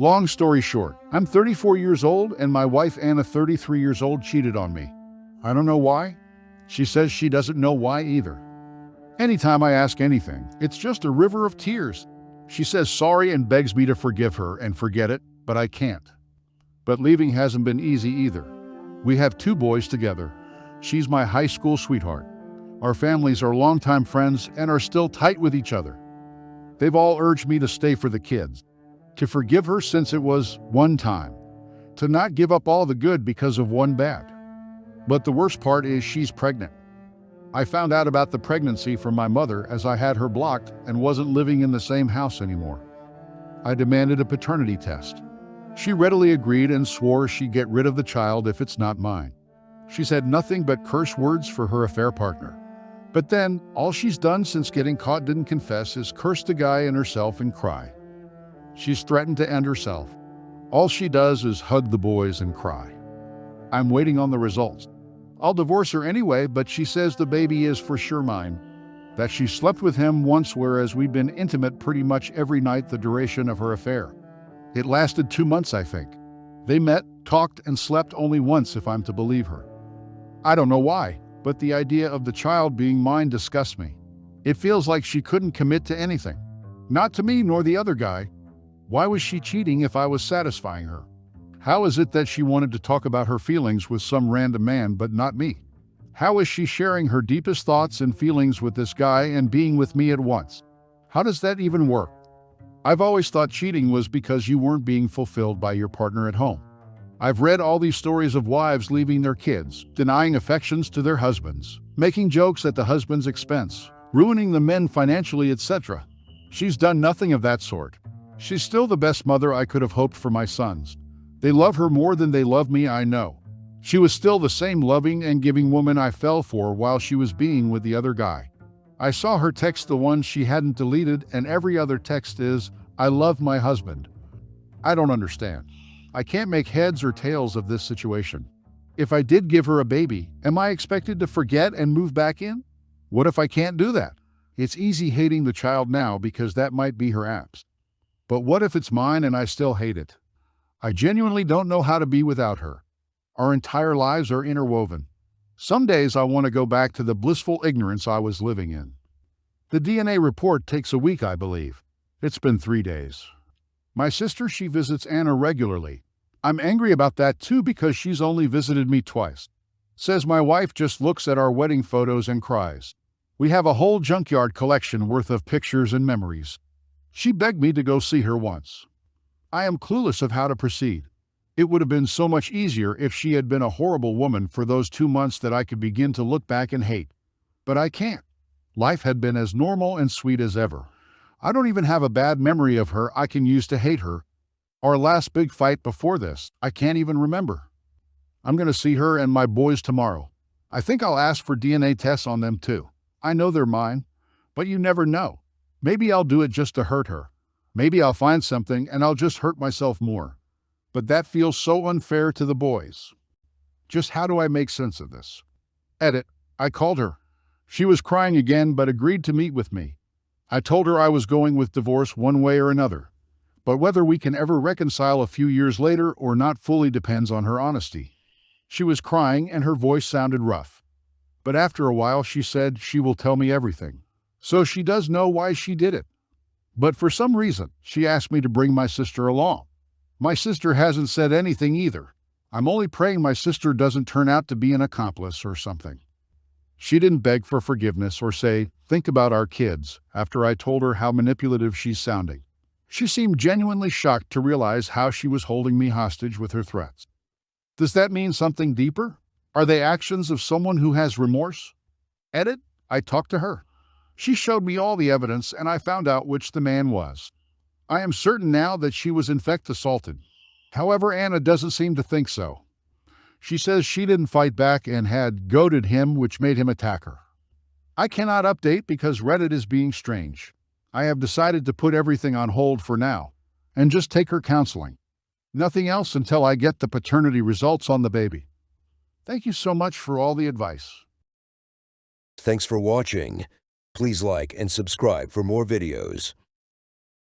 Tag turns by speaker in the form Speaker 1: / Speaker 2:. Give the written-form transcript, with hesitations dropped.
Speaker 1: Long story short, I'm 34 years old and my wife Anna, 33 years old, cheated on me. I don't know why. She says she doesn't know why either. Anytime I ask anything, it's just a river of tears. She says sorry and begs me to forgive her and forget it, but I can't. But leaving hasn't been easy either. We have 2 boys together. She's my high school sweetheart. Our families are longtime friends and are still tight with each other. They've all urged me to stay for the kids, to forgive her since it was one time, to not give up all the good because of one bad. But the worst part is she's pregnant. I found out about the pregnancy from my mother as I had her blocked and wasn't living in the same house anymore. I demanded a paternity test. She readily agreed and swore she'd get rid of the child if it's not mine. She said nothing but curse words for her affair partner. But then, all she's done since getting caught didn't confess is curse the guy and herself and cry. She's threatened to end herself. All she does is hug the boys and cry. I'm waiting on the results. I'll divorce her anyway, but she says the baby is for sure mine. That she slept with him once, whereas we've been intimate pretty much every night the duration of her affair. It lasted 2 months, I think. They met, talked, and slept only once, if I'm to believe her. I don't know why, but the idea of the child being mine disgusts me. It feels like she couldn't commit to anything. Not to me nor the other guy. Why was she cheating if I was satisfying her? How is it that she wanted to talk about her feelings with some random man but not me? How is she sharing her deepest thoughts and feelings with this guy and being with me at once? How does that even work? I've always thought cheating was because you weren't being fulfilled by your partner at home. I've read all these stories of wives leaving their kids, denying affections to their husbands, making jokes at the husband's expense, ruining the men financially, etc. She's done nothing of that sort. She's still the best mother I could have hoped for my sons. They love her more than they love me, I know. She was still the same loving and giving woman I fell for while she was being with the other guy. I saw her text the one she hadn't deleted, and every other text is, "I love my husband." I don't understand. I can't make heads or tails of this situation. If I did give her a baby, am I expected to forget and move back in? What if I can't do that? It's easy hating the child now because that might be her apps. But what if it's mine and I still hate it? I genuinely don't know how to be without her. Our entire lives are interwoven. Some days I want to go back to the blissful ignorance I was living in. The DNA report takes a week, I believe. It's been 3 days. My sister, she visits Anna regularly. I'm angry about that too because she's only visited me twice. Says my wife just looks at our wedding photos and cries. We have a whole junkyard collection worth of pictures and memories. She begged me to go see her once. I am clueless of how to proceed. It would have been so much easier if she had been a horrible woman for those 2 months that I could begin to look back and hate. But I can't. Life had been as normal and sweet as ever. I don't even have a bad memory of her I can use to hate her. Our last big fight before this, I can't even remember. I'm going to see her and my boys tomorrow. I think I'll ask for DNA tests on them too. I know they're mine, but you never know. Maybe I'll do it just to hurt her. Maybe I'll find something and I'll just hurt myself more. But that feels so unfair to the boys. Just how do I make sense of this? Edit. I called her. She was crying again but agreed to meet with me. I told her I was going with divorce one way or another. But whether we can ever reconcile a few years later or not fully depends on her honesty. She was crying and her voice sounded rough. But after a while she said she will tell me everything. So she does know why she did it. But for some reason, she asked me to bring my sister along. My sister hasn't said anything either. I'm only praying my sister doesn't turn out to be an accomplice or something. She didn't beg for forgiveness or say, "Think about our kids," after I told her how manipulative she's sounding. She seemed genuinely shocked to realize how she was holding me hostage with her threats. Does that mean something deeper? Are they actions of someone who has remorse? Edit. I talked to her. She showed me all the evidence and I found out which the man was. I am certain now that she was in fact assaulted. However, Anna doesn't seem to think so. She says she didn't fight back and had goaded him, which made him attack her. I cannot update because Reddit is being strange. I have decided to put everything on hold for now and just take her counseling. Nothing else until I get the paternity results on the baby. Thank you so much for all the advice.
Speaker 2: Thanks for watching. Please like and subscribe for more videos.